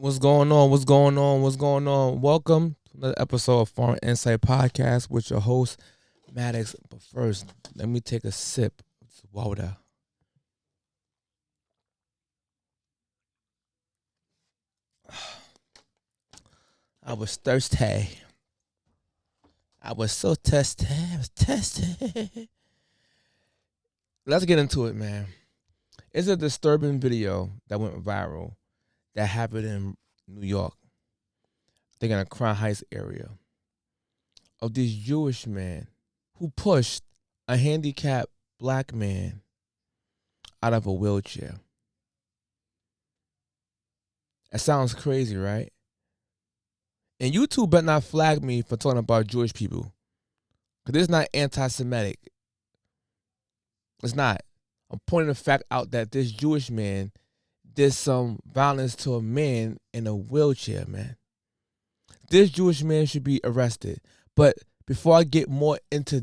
What's going on? What's going on? What's going on? Welcome to another episode of Foreign Insight Podcast with your host, Maddox. But first, let me take a sip of water. I was thirsty. I was so thirsty. I was thirsty. Let's get into it, man. It's a disturbing video that went viral that happened in New York. I think in a Crown Heights area of this Jewish man who pushed a handicapped black man out of a wheelchair. That sounds crazy, right? And YouTube better not flag me for talking about Jewish people. Because this is not anti-Semitic. It's not. I'm pointing the fact out that this Jewish man did some violence to a man in a wheelchair, man. This Jewish man should be arrested. But before I get more into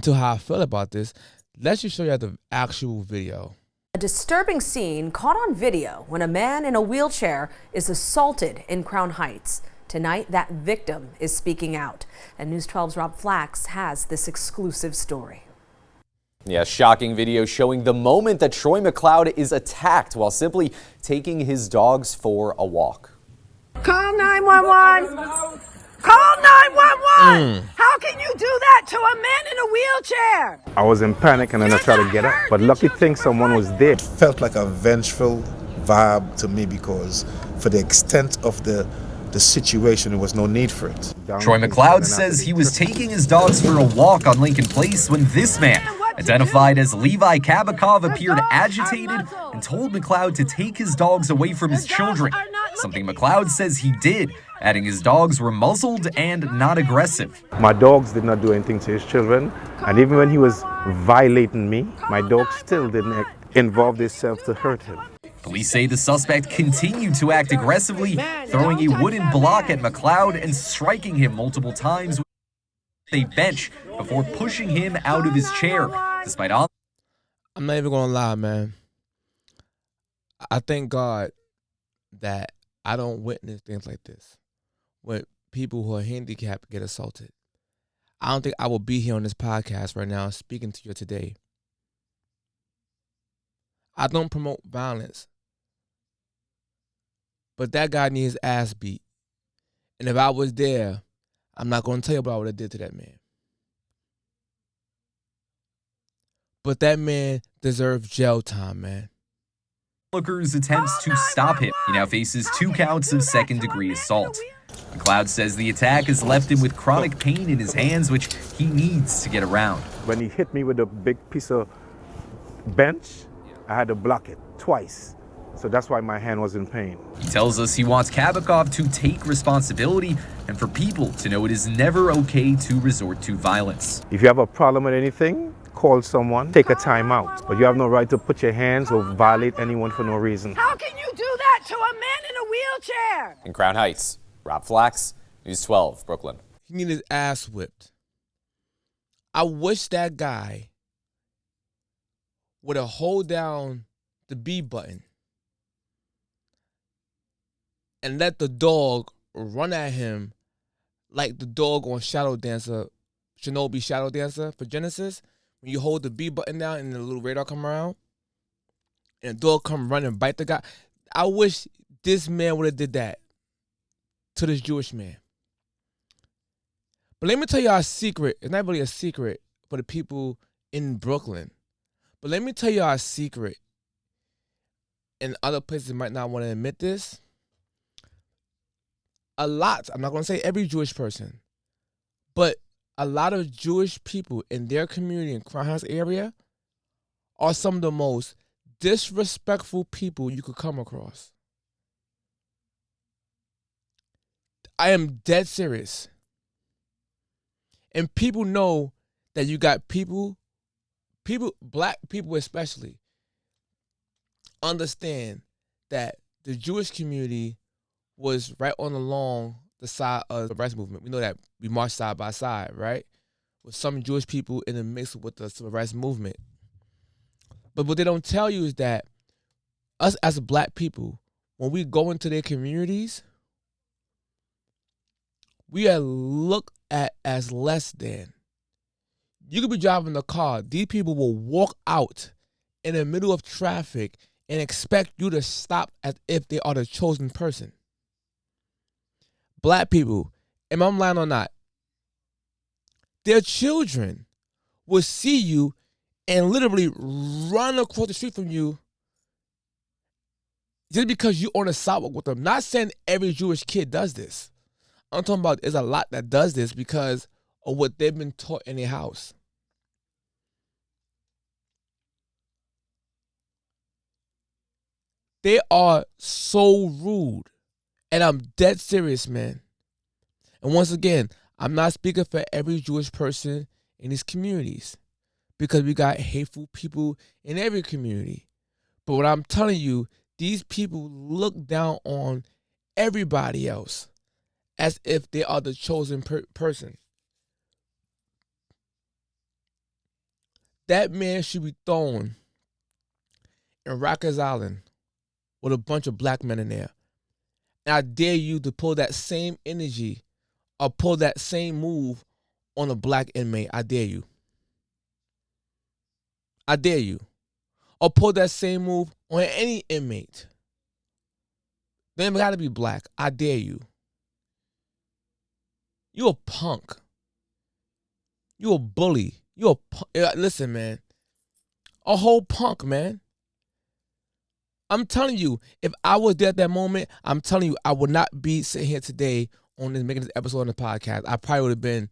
how I feel about this, let's just show you the actual video. A disturbing scene caught on video when a man in a wheelchair is assaulted in Crown Heights. Tonight, that victim is speaking out. And News 12's Rob Flax has this exclusive story. Yeah, shocking video showing the moment that Troy McLeod is attacked while simply taking his dogs for a walk. Call 911. Call 911. How can you do that to a man in a wheelchair? I was in panic and then I tried to get up, but lucky thing someone was there. Felt like a vengeful vibe to me because for the extent of the situation, there was no need for it. Troy McLeod says he was taking his dogs for a walk on Lincoln Place when this man, identified as Levi Kabakov, appeared agitated and told McLeod to take his dogs away from his children, something McLeod says he did, adding his dogs were muzzled and not aggressive. My dogs did not do anything to his children, and even when he was violating me, my dogs still didn't involve themselves to hurt him. Police say the suspect continued to act aggressively, throwing a wooden block at McLeod and striking him multiple times with a bench before pushing him out of his chair. Despite all, I'm not even gonna lie, man. I thank God that I don't witness things like this when people who are handicapped get assaulted. I don't think I will be here on this podcast right now speaking to you today. I don't promote violence, but that guy needs his ass beat. And if I was there, I'm not going to tell you about what I would have did to that man. But that man deserves jail time, man. onlookers' attempts to stop him. He now faces 2 counts of second-degree assault. McLeod says the attack has left him with chronic pain in his hands, which he needs to get around. When he hit me with a big piece of bench, I had to block it twice. So that's why my hand was in pain. He tells us he wants Kabakov to take responsibility and for people to know it is never okay to resort to violence. If you have a problem with anything, call someone, take a time out. But you have no right to put your hands or violate anyone for no reason. How can you do that to a man in a wheelchair? In Crown Heights, Rob Flax, News 12, Brooklyn. He needed his ass whipped. I wish that guy would have hold down the B button and let the dog run at him like the dog on Shadow Dancer, Shinobi Shadow Dancer for Genesis. When you hold the B button down and the little radar come around and the dog come run and bite the guy. I wish this man would have did that to this Jewish man. But let me tell you a secret. It's not really a secret for the people in Brooklyn. But let me tell you a secret. And other places might not want to admit this. A lot, I'm not going to say every Jewish person, but a lot of Jewish people in their community in Crown Heights area are some of the most disrespectful people you could come across. I am dead serious. And people know that you got people, black people especially, understand that the Jewish community was right along the side of the rights movement. We know that we marched side by side, right? With some Jewish people in the mix with the civil rights movement. But what they don't tell you is that us as black people, when we go into their communities, we are looked at as less than. You could be driving a car. These people will walk out in the middle of traffic and expect you to stop as if they are the chosen person. Black people, am I lying or not? Their children will see you and literally run across the street from you just because you're on the sidewalk with them. Not saying every Jewish kid does this. I'm talking about there's a lot that does this because of what they've been taught in their house. They are so rude. And I'm dead serious, man. And once again, I'm not speaking for every Jewish person in these communities because we got hateful people in every community. But what I'm telling you, these people look down on everybody else as if they are the chosen person. That man should be thrown in Rikers Island with a bunch of black men in there. And I dare you to pull that same energy or pull that same move on a black inmate. I dare you. I dare you. Or pull that same move on any inmate. They ain't gotta be black. I dare you. You a punk. You a bully. You a listen, man. A whole punk, man. I'm telling you, if I was there at that moment, I'm telling you, I would not be sitting here today on this, making this episode on the podcast. I probably would have been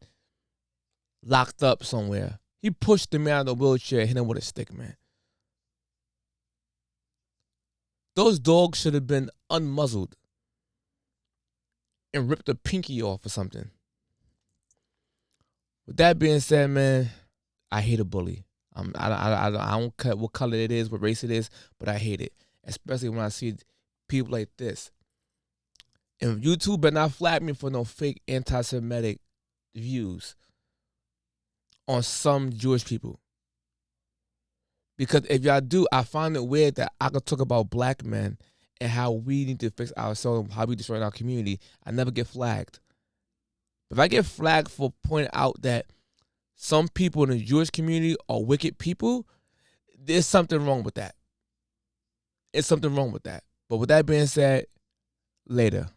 locked up somewhere. He pushed the man out of the wheelchair, hit him with a stick, man. Those dogs should have been unmuzzled and ripped a pinky off or something. With that being said, man, I hate a bully. I don't care what color it is, what race it is, but I hate it. Especially when I see people like this. And YouTube better not flag me for no fake anti-Semitic views on some Jewish people. Because if y'all do, I find it weird that I could talk about black men and how we need to fix ourselves, how we destroy our community. I never get flagged. If I get flagged for pointing out that some people in the Jewish community are wicked people, there's something wrong with that. It's something wrong with that. But with that being said, later.